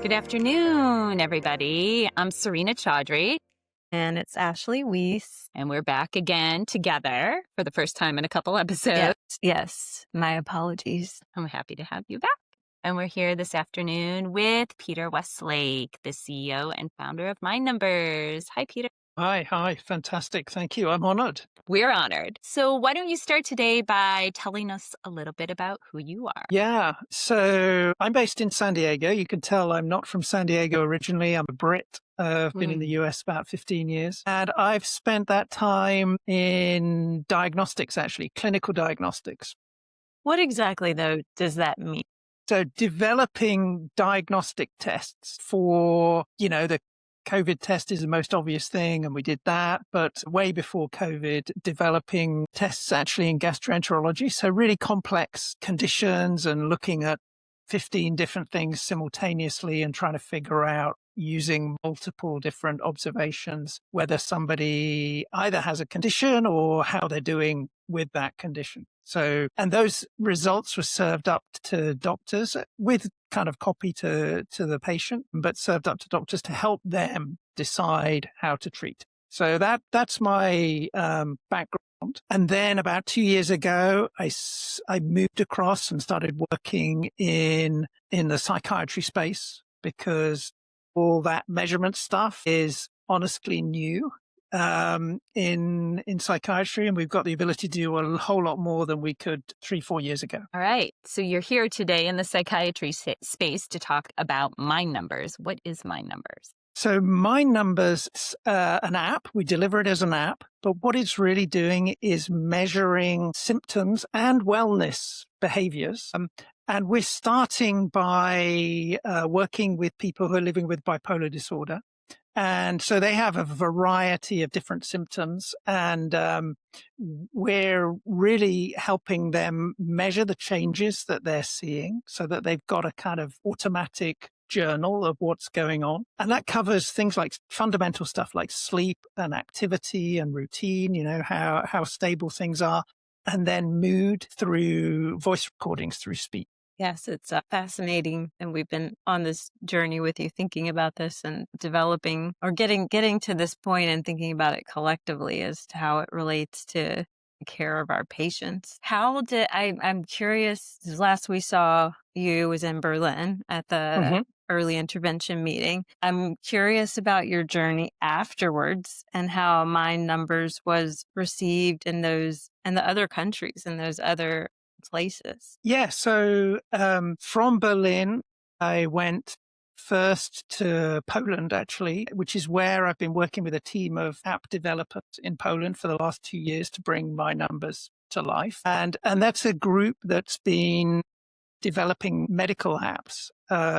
Good afternoon, everybody. I'm Serena Chaudhry. And it's Ashley Weiss. And we're back again together for the first time in a couple episodes. Yes. My apologies. I'm happy to have you back. And we're here this afternoon with Peter Westlake, the CEO and founder of Mindnumbers. Hi, Peter. Hi. Fantastic. Thank you. I'm honored. We're honored. So why don't you start today by telling us a little bit about who you are? Yeah. So I'm based in San Diego. You can tell I'm not from San Diego originally. I'm a Brit. I've been in the US about 15 years. And I've spent that time in diagnostics, actually, clinical diagnostics. What exactly, though, does that mean? So developing diagnostic tests for, the COVID test is the most obvious thing, and we did that. But way before COVID, developing tests actually in gastroenterology. So really complex conditions and looking at 15 different things simultaneously and trying to figure out using multiple different observations whether somebody either has a condition or how they're doing with that condition. So, and those results were served up to doctors with kind of copy to the patient, but served up to doctors to help them decide how to treat. So that's my background. And then about 2 years ago, I moved across and started working in the psychiatry space because all that measurement stuff is honestly new in psychiatry, and we've got the ability to do a whole lot more than we could 3-4 years ago. All right. So you're here today in the psychiatry space to talk about Mindnumbers. What is Mindnumbers? So Mindnumbers is an app. We deliver it as an app, but what it's really doing is measuring symptoms and wellness behaviors. And we're starting by working with people who are living with bipolar disorder. And so they have a variety of different symptoms, and we're really helping them measure the changes that they're seeing so that they've got a kind of automatic journal of what's going on. And that covers things like fundamental stuff like sleep and activity and routine, how stable things are, and then mood through voice recordings through speech. Yes, it's fascinating. And we've been on this journey with you thinking about this and developing or getting to this point and thinking about it collectively as to how it relates to the care of our patients. I'm curious, last we saw you was in Berlin at the early intervention meeting. I'm curious about your journey afterwards and how Mindnumbers was received in the other countries and those other places. Yeah. So from Berlin, I went first to Poland, actually, which is where I've been working with a team of app developers in Poland for the last 2 years to bring Mindnumbers to life. And that's a group that's been developing medical apps,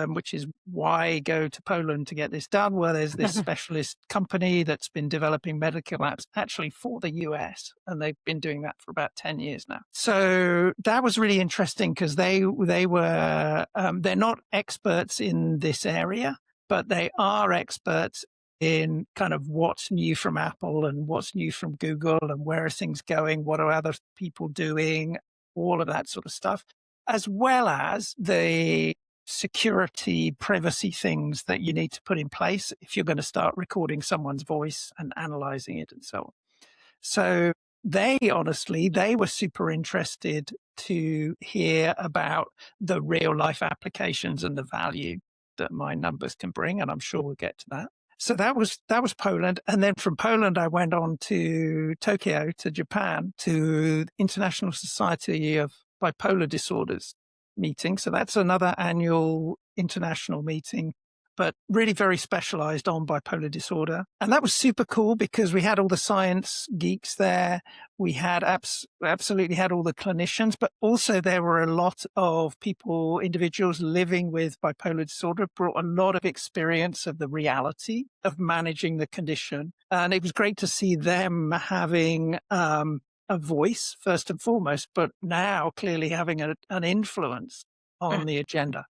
which is why I go to Poland to get this done, where there's this specialist company that's been developing medical apps actually for the US, and they've been doing that for about 10 years now. So that was really interesting because they were, they're not experts in this area, but they are experts in kind of what's new from Apple and what's new from Google and where are things going, what are other people doing, all of that sort of stuff, as well as the security, privacy things that you need to put in place if you're going to start recording someone's voice and analyzing it and so on. So they were super interested to hear about the real life applications and the value that Mindnumbers can bring. And I'm sure we'll get to that. So that was Poland. And then from Poland, I went on to Tokyo, to Japan, to International Society of Bipolar Disorders meeting. So that's another annual international meeting, but really very specialized on bipolar disorder. And that was super cool because we had all the science geeks there. We had absolutely had all the clinicians, but also there were a lot of individuals living with bipolar disorder, brought a lot of experience of the reality of managing the condition. And it was great to see them having a voice first and foremost, but now clearly having an influence on the agenda.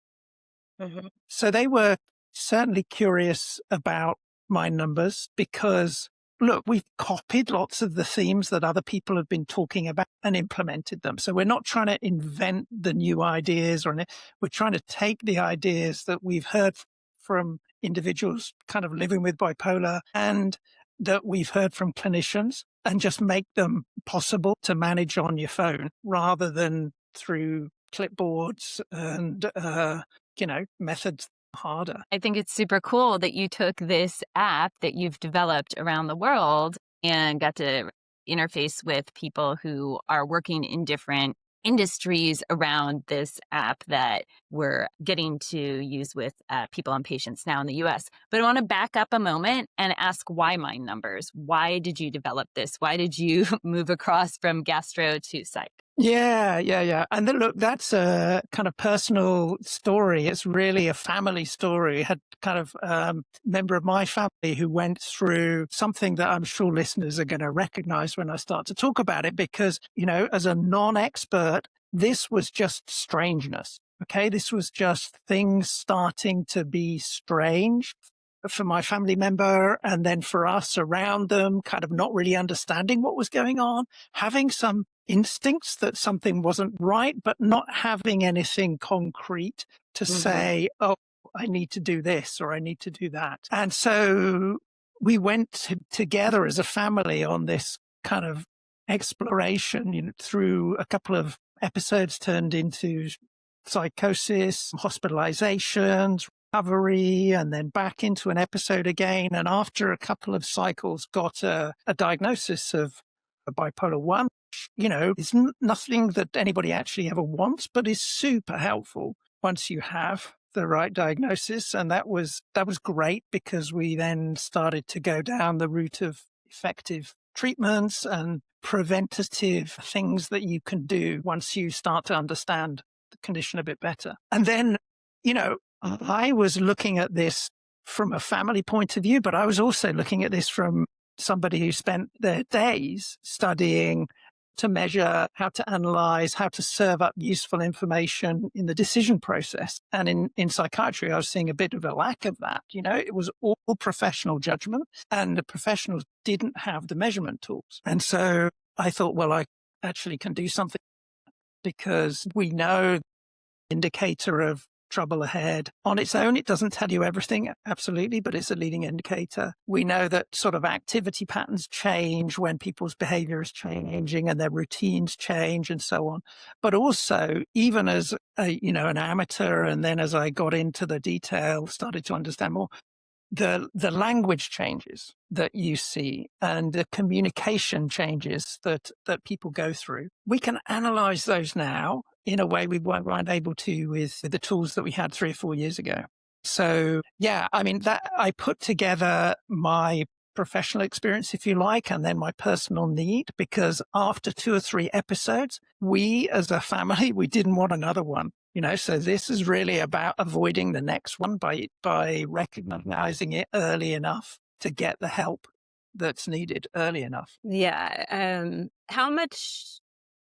So they were certainly curious about Mindnumbers because look, we've copied lots of the themes that other people have been talking about and implemented them. So we're not trying to invent the new ideas we're trying to take the ideas that we've heard from individuals kind of living with bipolar and that we've heard from clinicians and just make them possible to manage on your phone rather than through clipboards and, methods harder. I think it's super cool that you took this app that you've developed around the world and got to interface with people who are working in different industries around this app that we're getting to use with people and patients now in the US. But I want to back up a moment and ask why Mind Numbers? Why did you develop this? Why did you move across from gastro to psych? Yeah. And then, look, that's a kind of personal story. It's really a family story. I had kind of a member of my family who went through something that I'm sure listeners are going to recognize when I start to talk about it, because, as a non-expert, this was just strangeness. Okay. This was just things starting to be strange for my family member, and then for us around them, kind of not really understanding what was going on, having some instincts that something wasn't right, but not having anything concrete to say, oh, I need to do this or I need to do that. And so we went together as a family on this kind of exploration, through a couple of episodes turned into psychosis, hospitalizations, recovery, and then back into an episode again. And after a couple of cycles, got a diagnosis of bipolar 1, which, is nothing that anybody actually ever wants, but is super helpful once you have the right diagnosis. And that was great, because we then started to go down the route of effective treatments and preventative things that you can do once you start to understand the condition a bit better. And then, I was looking at this from a family point of view, but I was also looking at this from somebody who spent their days studying to measure, how to analyze, how to serve up useful information in the decision process. And in psychiatry, I was seeing a bit of a lack of that. It was all professional judgment, and the professionals didn't have the measurement tools. And so I thought, well, I actually can do something, because we know the indicator of trouble ahead. On its own, it doesn't tell you everything, absolutely, but it's a leading indicator. We know that sort of activity patterns change when people's behavior is changing and their routines change and so on. But also, even as an amateur, and then as I got into the detail, started to understand more, the language changes that you see and the communication changes that people go through. We can analyze those now in a way we weren't able to with the tools that we had 3 or 4 years ago. So, yeah, that I put together my professional experience, if you like, and then my personal need, because after 2 or 3 episodes, we as a family, we didn't want another one. So this is really about avoiding the next one by recognizing it early enough to get the help that's needed early enough. Yeah. How much,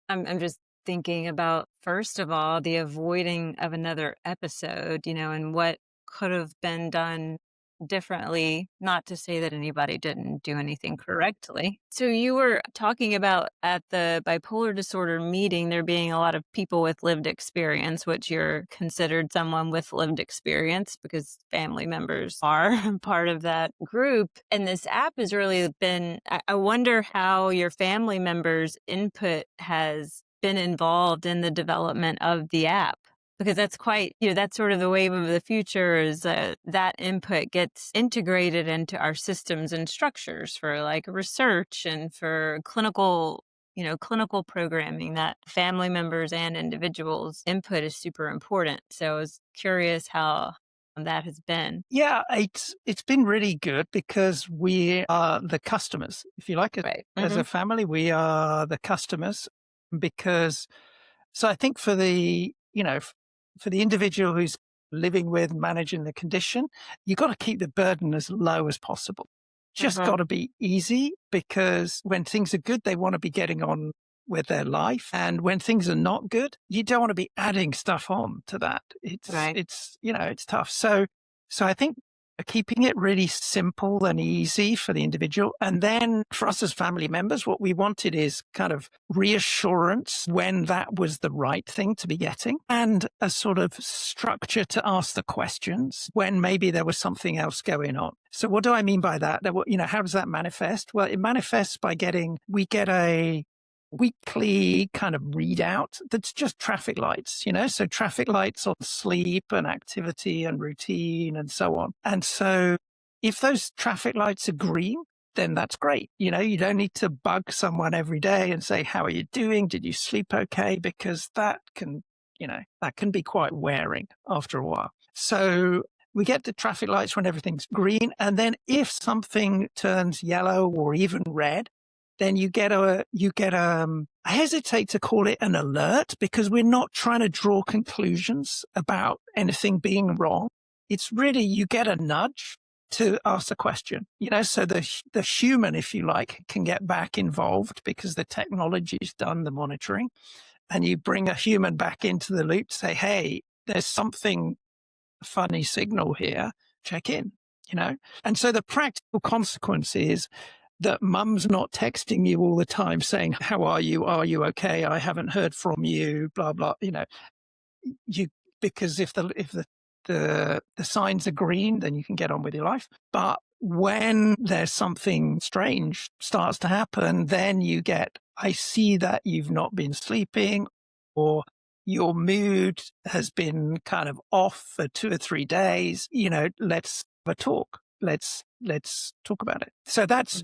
I'm just thinking about, first of all, the avoiding of another episode, and what could have been done differently, not to say that anybody didn't do anything correctly. So you were talking about at the bipolar disorder meeting, there being a lot of people with lived experience, which you're considered someone with lived experience because family members are part of that group. And this app has really been, I wonder how your family members' input has been involved in the development of the app. Because that's quite, that's sort of the wave of the future, is that input gets integrated into our systems and structures for like research and for clinical programming. That family members and individuals' input is super important. So I was curious how that has been. Yeah, it's been really good, because we are the customers, if you like. Right. As a family, we are the customers, because, so I think for the individual who's living with, managing the condition, you've got to keep the burden as low as possible. Just got to be easy, because when things are good, they want to be getting on with their life. And when things are not good, you don't want to be adding stuff on to that. It's tough. So I think keeping it really simple and easy for the individual. And then for us as family members, what we wanted is kind of reassurance when that was the right thing to be getting, and a sort of structure to ask the questions when maybe there was something else going on. So what do I mean by that? How does that manifest? Well, it manifests by we get a weekly kind of readout that's just traffic lights, so traffic lights on sleep and activity and routine and so on. And so if those traffic lights are green, then that's great. You don't need to bug someone every day and say, how are you doing? Did you sleep okay? Because that can be quite wearing after a while. So we get the traffic lights when everything's green. And then if something turns yellow or even red, then you get I hesitate to call it an alert, because we're not trying to draw conclusions about anything being wrong. It's really, you get a nudge to ask a question, so the human, if you like, can get back involved because the technology's done the monitoring, and you bring a human back into the loop to say, hey, there's something funny signal here, check in, And so the practical consequence is that mum's not texting you all the time saying, how are you? Are you okay? I haven't heard from you, blah, blah, because if the signs are green, then you can get on with your life. But when there's something strange starts to happen, then you get, I see that you've not been sleeping, or your mood has been kind of off for 2 or 3 days, let's have a talk. Let's talk about it. So that's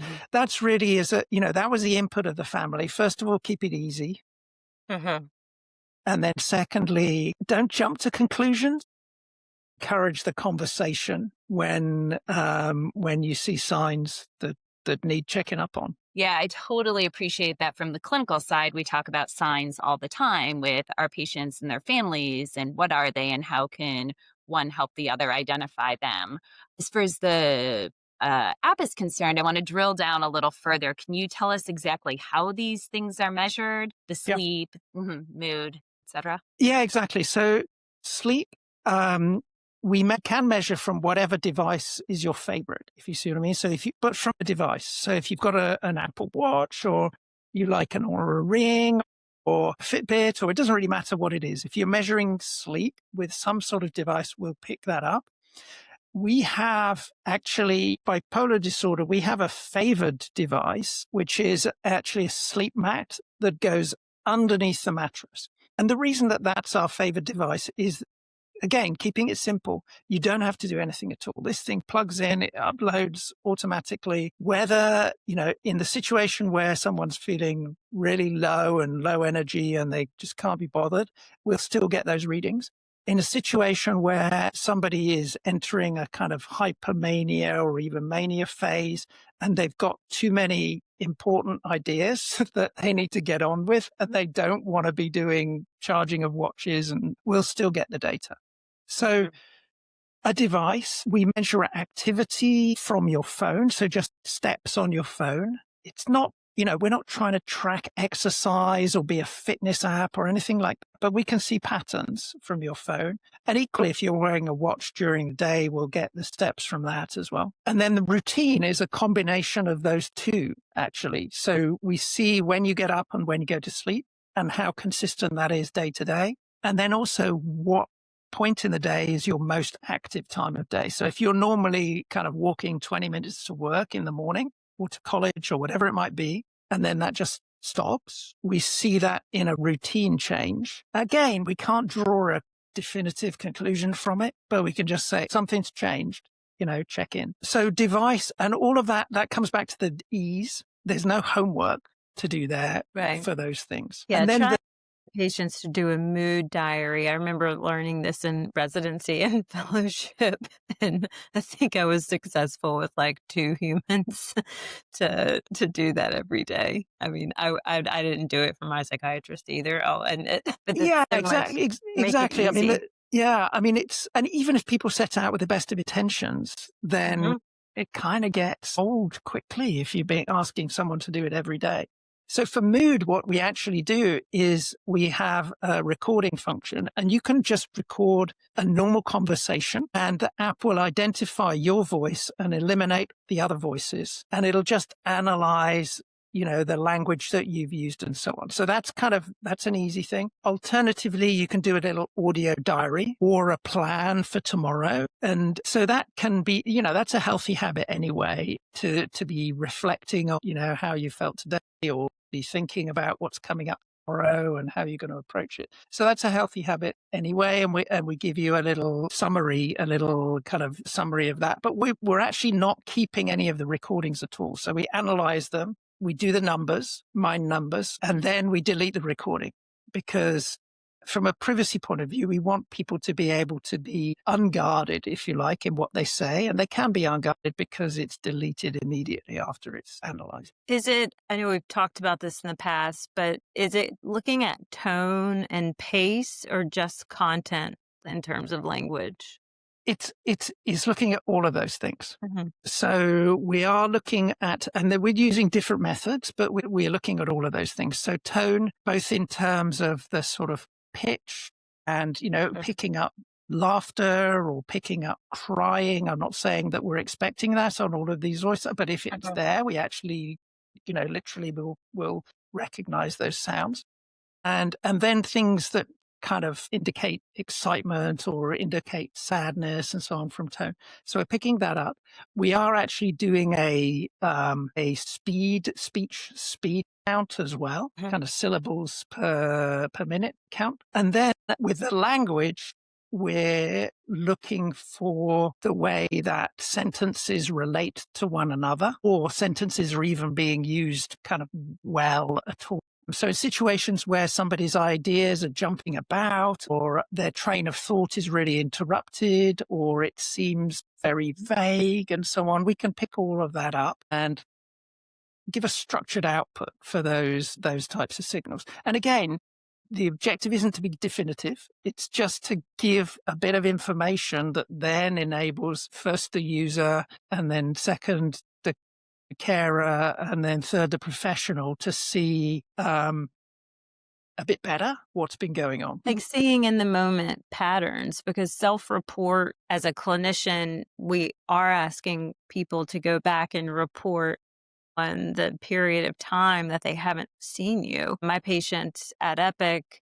really that was the input of the family. First of all, keep it easy. Mm-hmm. And then secondly, don't jump to conclusions. Encourage the conversation when you see signs that need checking up on. Yeah, I totally appreciate that. From the clinical side, we talk about signs all the time with our patients and their families, and what are they and how can one help the other identify them. As far as the app is concerned, I want to drill down a little further. Can you tell us exactly how these things are measured? The sleep, mood, etc. Yeah, exactly. So sleep, we can measure from whatever device is your favorite, if you see what I mean. So but from a device. So if you've got an Apple Watch, or you like an Oura Ring or Fitbit, or it doesn't really matter what it is. If you're measuring sleep with some sort of device, we'll pick that up. We have actually, bipolar disorder, we have a favored device, which is actually a sleep mat that goes underneath the mattress. And the reason that that's our favored device is, again, keeping it simple. You don't have to do anything at all. This thing plugs in, it uploads automatically. Whether, in the situation where someone's feeling really low and low energy and they just can't be bothered, we'll still get those readings. In a situation where somebody is entering a kind of hypermania or even mania phase, and they've got too many important ideas that they need to get on with, and they don't want to be doing charging of watches, and we'll still get the data. So a device, we measure activity from your phone. So just steps on your phone. It's not, we're not trying to track exercise or be a fitness app or anything like that, but we can see patterns from your phone. And equally, if you're wearing a watch during the day, we'll get the steps from that as well. And then the routine is a combination of those two, actually. So we see when you get up and when you go to sleep, and how consistent that is day to day. And then also what point in the day is your most active time of day. So if you're normally kind of walking 20 minutes to work in the morning or to college or whatever it might be, and then that just stops, we see that in a routine change. Again, we can't draw a definitive conclusion from it, but we can just say something's changed, check in. So device and all of that comes back to the ease. There's no homework to do there for those things. Yeah, and then patients to do a mood diary. I remember learning this in residency and fellowship, and I think I was successful with like 2 humans to do that every day. I mean, I didn't do it for my psychiatrist either. Exactly. I mean, and even if people set out with the best of intentions, then it kind of gets old quickly if you're asking someone to do it every day. So for mood, what we actually do is we have a recording function, and you can just record a normal conversation, and the app will identify your voice and eliminate the other voices, and it'll just analyze the language that you've used and so on. So that's an easy thing. Alternatively, you can do a little audio diary or a plan for tomorrow. And so that can be, that's a healthy habit anyway, to be reflecting on, how you felt today, or be thinking about what's coming up tomorrow and how you're going to approach it. So that's a healthy habit anyway. And we give you a little kind of summary of that. But we're actually not keeping any of the recordings at all. So we analyze them. We do the numbers, mind numbers, and then we delete the recording, because from a privacy point of view, we want people to be able to be unguarded, if you like, in what they say. And they can be unguarded because it's deleted immediately after it's analyzed. I know we've talked about this in the past, but is it looking at tone and pace, or just content in terms of language? It's looking at all of those things. Mm-hmm. So we are looking at, and then we're using different methods, but we're looking at all of those things. So tone, both in terms of the sort of pitch and, picking up laughter or picking up crying. I'm not saying that we're expecting that on all of these voices, but if it's there, we actually, literally will recognize those sounds. And then things that kind of indicate excitement or indicate sadness and so on from tone. So we're picking that up. We are actually doing a speech count as well, kind of syllables per minute count. And then with the language, we're looking for the way that sentences relate to one another, or sentences are even being used kind of well at all. So situations where somebody's ideas are jumping about, or their train of thought is really interrupted, or it seems very vague and so on, we can pick all of that up and give a structured output for those types of signals. And again, the objective isn't to be definitive. It's just to give a bit of information that then enables first the user, and then second the carer, and then third the professional, to see a bit better what's been going on. Like seeing in the moment patterns, because self-report, as a clinician, we are asking people to go back and report on the period of time that they haven't seen you. My patients at EPIC,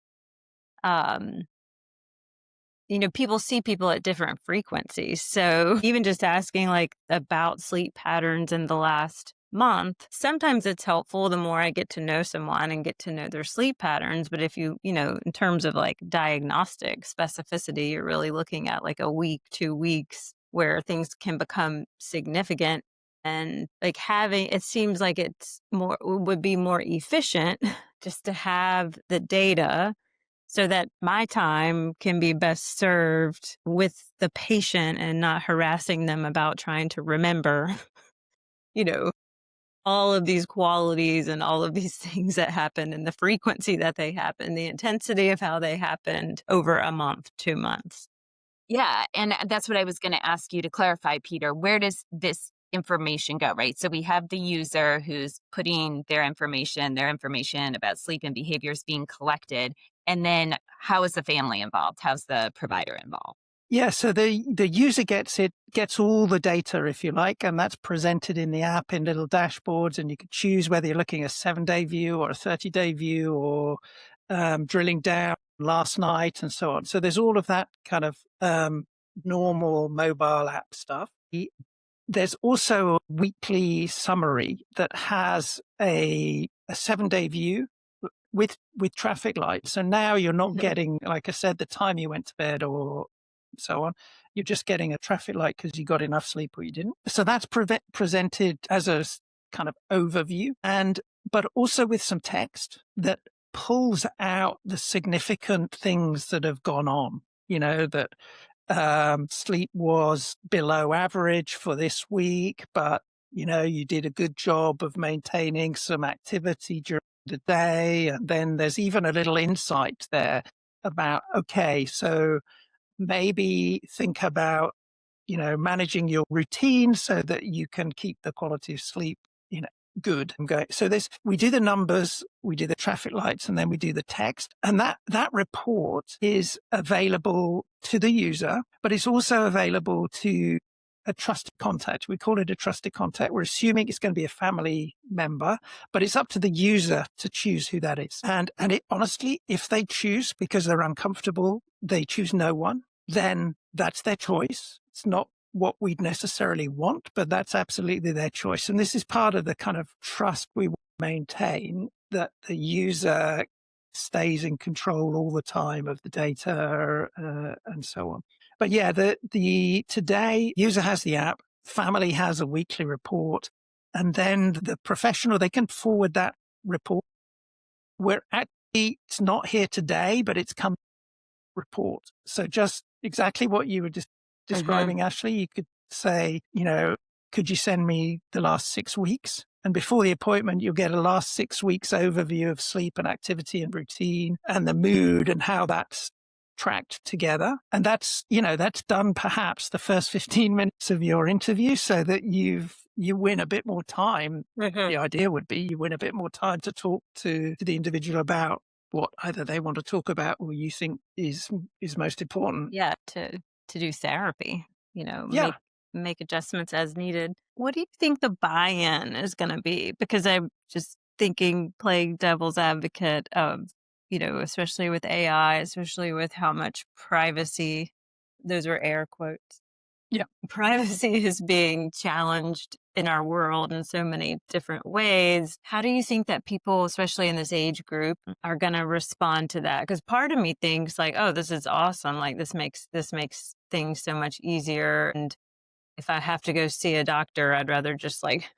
people see people at different frequencies. So even just asking about sleep patterns in the last month, sometimes it's helpful the more I get to know someone and get to know their sleep patterns. But if you, in terms of diagnostic specificity, you're really looking at a week, 2 weeks where things can become significant. And it seems like it would be more efficient just to have the data, so that my time can be best served with the patient and not harassing them about trying to remember, all of these qualities and all of these things that happen, and the frequency that they happen, the intensity of how they happened over a month, 2 months. Yeah. And that's what I was going to ask you to clarify, Peter. Where does this information go, right? So we have the user who's putting their information about sleep and behaviors being collected. And then how is the family involved? How's the provider involved? Yeah, so the user gets all the data, if you like, and that's presented in the app in little dashboards, and you can choose whether you're looking at a 7-day view or a 30-day view, or drilling down last night and so on. So there's all of that kind of normal mobile app stuff. There's also a weekly summary that has a 7-day view with traffic lights. So now you're not getting, like I said, the time you went to bed or so on. You're just getting a traffic light because you got enough sleep or you didn't. So that's presented as a kind of overview, but also with some text that pulls out the significant things that have gone on. That sleep was below average for this week, but you did a good job of maintaining some activity during the day. And then there's even a little insight there about, okay, so maybe think about, managing your routine so that you can keep the quality of sleep, good. So we do the numbers, we do the traffic lights, and then we do the text. And that report is available to the user, but it's also available to a trusted contact. We call it a trusted contact. We're assuming it's going to be a family member, but it's up to the user to choose who that is. And it honestly, if they choose because they're uncomfortable, they choose no one, then that's their choice. It's not what we'd necessarily want, but that's absolutely their choice. And this is part of the kind of trust we maintain, that the user stays in control all the time of the data and so on. But yeah, the today user has the app, family has a weekly report, and then the professional, they can forward that report. It's not here today, but it's come report. So just exactly what you were just describing, Ashley, you could say, could you send me the last 6 weeks? And before the appointment, you'll get a last 6 weeks overview of sleep and activity and routine and the mood and how that's tracked together. And that's done perhaps the first 15 minutes of your interview, so that you win a bit more time. The idea would be you win a bit more time to talk to the individual about what either they want to talk about or you think is most important. Yeah, to do therapy, make adjustments as needed. What do you think the buy-in is going to be? Because I'm just thinking, playing devil's advocate of, especially with AI, especially with how much privacy, those were air quotes. Yeah. Privacy is being challenged in our world in so many different ways. How do you think that people, especially in this age group, are going to respond to that? Because part of me thinks like, oh, this is awesome. Like this makes things so much easier. And if I have to go see a doctor, I'd rather just like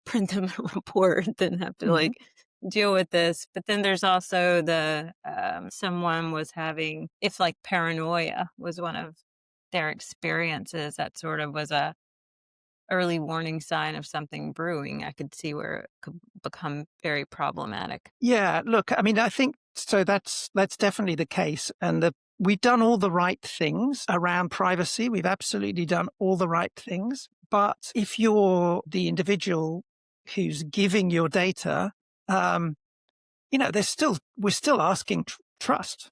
print them a report than have to like deal with this. But then there's also someone was having, if like paranoia was one of their experiences, that sort of was a early warning sign of something brewing. I could see where it could become very problematic. Yeah, look, I mean, I think so. That's definitely the case. And we've done all the right things around privacy. We've absolutely done all the right things. But if you're the individual who's giving your data, we're still asking trust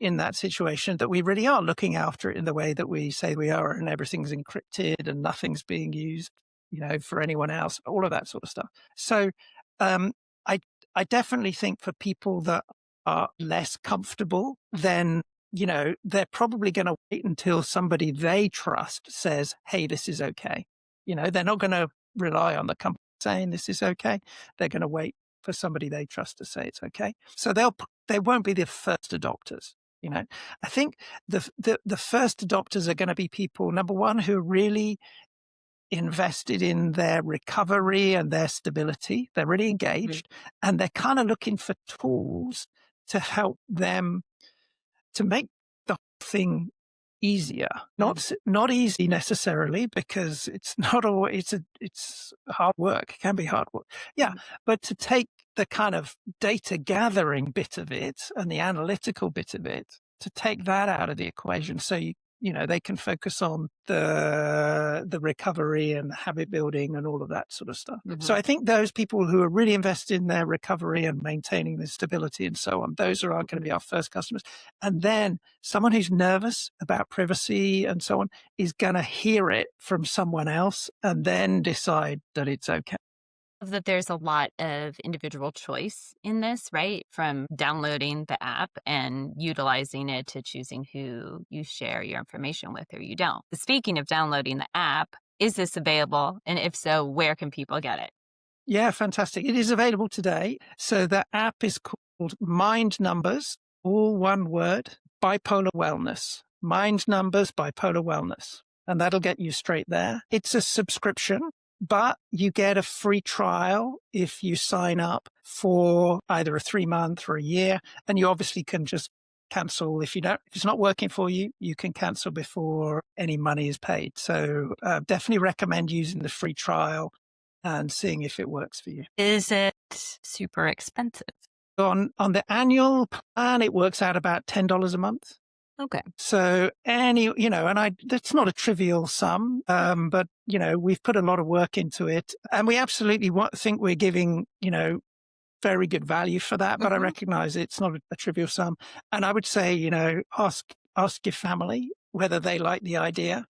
in that situation, that we really are looking after it in the way that we say we are, and everything's encrypted and nothing's being used, for anyone else, all of that sort of stuff. So I definitely think for people that are less comfortable, then, they're probably going to wait until somebody they trust says, hey, this is okay. They're not going to rely on the company saying this is okay. They're going to wait for somebody they trust to say it's okay. So they won't be the first adopters. I think the first adopters are going to be people, number one, who are really invested in their recovery and their stability. They're really engaged, and they're kind of looking for tools to help them to make the thing easier. Not easy necessarily, because it's not always, it's hard work. It can be hard work. Yeah. But to take the kind of data gathering bit of it and the analytical bit of it, to take that out of the equation, so they can focus on the recovery and habit building and all of that sort of stuff. So I think those people who are really invested in their recovery and maintaining the stability and so on, those are going to be our first customers. And then someone who's nervous about privacy and so on is going to hear it from someone else and then decide that it's okay. That there's a lot of individual choice in this, right? From downloading the app and utilizing it to choosing who you share your information with or you don't. Speaking of downloading the app, is this available? And if so, where can people get it? Yeah, fantastic. It is available today. So the app is called Mindnumbers, all one word, bipolar wellness. Mindnumbers, bipolar wellness. And that'll get you straight there. It's a subscription, but you get a free trial if you sign up for either a 3-month or a year. And you obviously can just cancel if it's not working for you. You can cancel before any money is paid. So definitely recommend using the free trial and seeing if it works for you. Is it super expensive? On the annual plan, it works out about $10 a month. Okay. So that's not a trivial sum, but we've put a lot of work into it, and we absolutely think we're giving, very good value for that. But I recognize it's not a trivial sum. And I would say, ask your family whether they like the idea,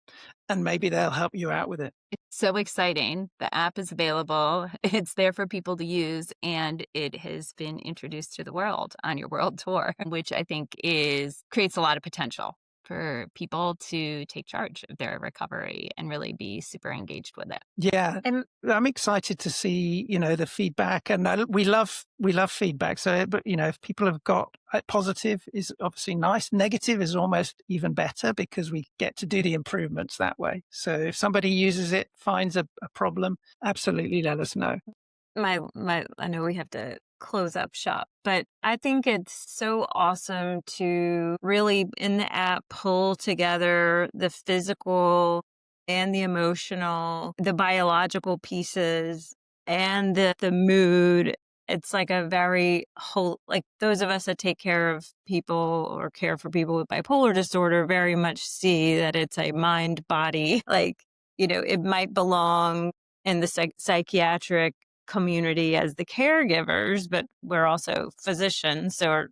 and maybe they'll help you out with it. It's so exciting. The app is available. It's there for people to use, and it has been introduced to the world on your world tour, which I think creates a lot of potential for people to take charge of their recovery and really be super engaged with it. Yeah, And I'm excited to see, the feedback, and we love feedback. So, but if people have got positive is obviously nice. Negative is almost even better because we get to do the improvements that way. So, if somebody uses it, finds a problem, absolutely let us know. I know we have to close up shop, but I think it's so awesome to really in the app pull together the physical and the emotional, the biological pieces and the mood. It's like a very whole, like those of us that take care of people or care for people with bipolar disorder very much see that it's a mind body, like, it might belong in the psychiatric community as the caregivers, but we're also physicians, so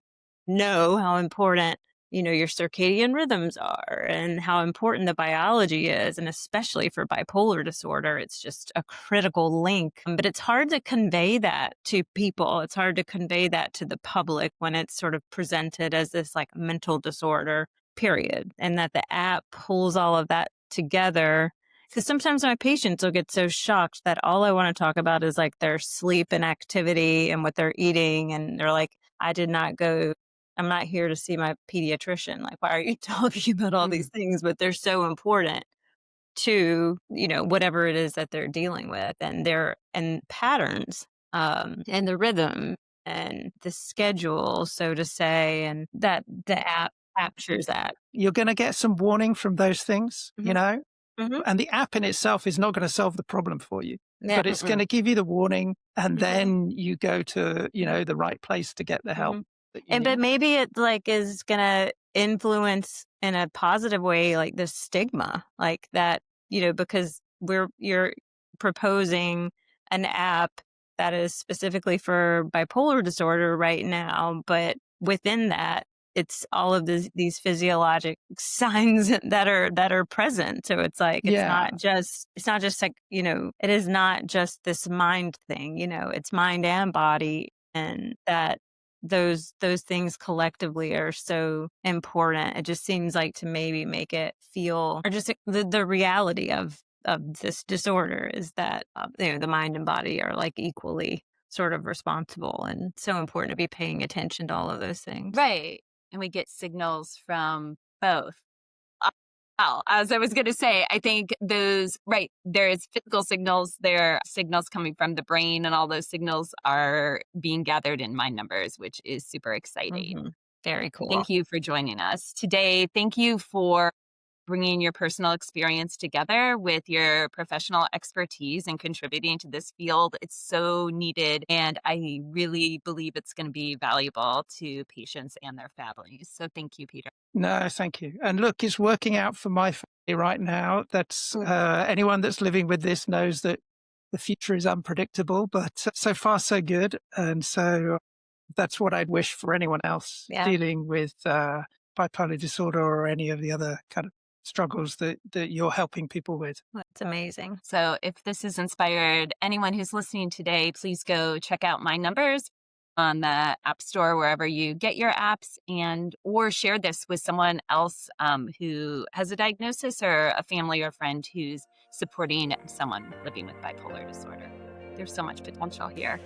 know how important, your circadian rhythms are and how important the biology is. And especially for bipolar disorder, it's just a critical link. But it's hard to convey that to people. It's hard to convey that to the public when it's sort of presented as this like mental disorder, period. And that the app pulls all of that together. Because sometimes my patients will get so shocked that all I want to talk about is like their sleep and activity and what they're eating. And they're like, I'm not here to see my pediatrician. Like, why are you talking about all these things? But they're so important to, whatever it is that they're dealing with and patterns, and the rhythm and the schedule, so to say, and that the app captures that. You're going to get some warning from those things, Mm-hmm. and the app in itself is not going to solve the problem for you, Yeah. but it's going to give you the warning, and then you go to, the right place to get the help that you need. But maybe it like is going to influence in a positive way, like the stigma, like that, because you're proposing an app that is specifically for bipolar disorder right now, but within that, it's all of these physiologic signs that are present. So it's like, it's not just like, it is not just this mind thing, it's mind and body, and that those things collectively are so important. It just seems like to maybe make it feel, or just the reality of this disorder is that, the mind and body are like equally sort of responsible, and so important to be paying attention to all of those things. Right. And we get signals from both. Well, as I was going to say, I think there's physical signals, there are signals coming from the brain, and all those signals are being gathered in mind numbers, which is super exciting. Very cool. Thank you for joining us today. Thank you for bringing your personal experience together with your professional expertise and contributing to this field. It's so needed, and I really believe it's going to be valuable to patients and their families. So thank you, Peter. No, thank you. And look, it's working out for my family right now. That's anyone that's living with this knows that the future is unpredictable, but so far so good. And so that's what I'd wish for anyone else dealing with bipolar disorder or any of the other kind of struggles that you're helping people with. That's amazing. So if this has inspired anyone who's listening today, please go check out Mind Numbers on the App Store, wherever you get your apps, or share this with someone else who has a diagnosis, or a family or friend who's supporting someone living with bipolar disorder. There's so much potential here.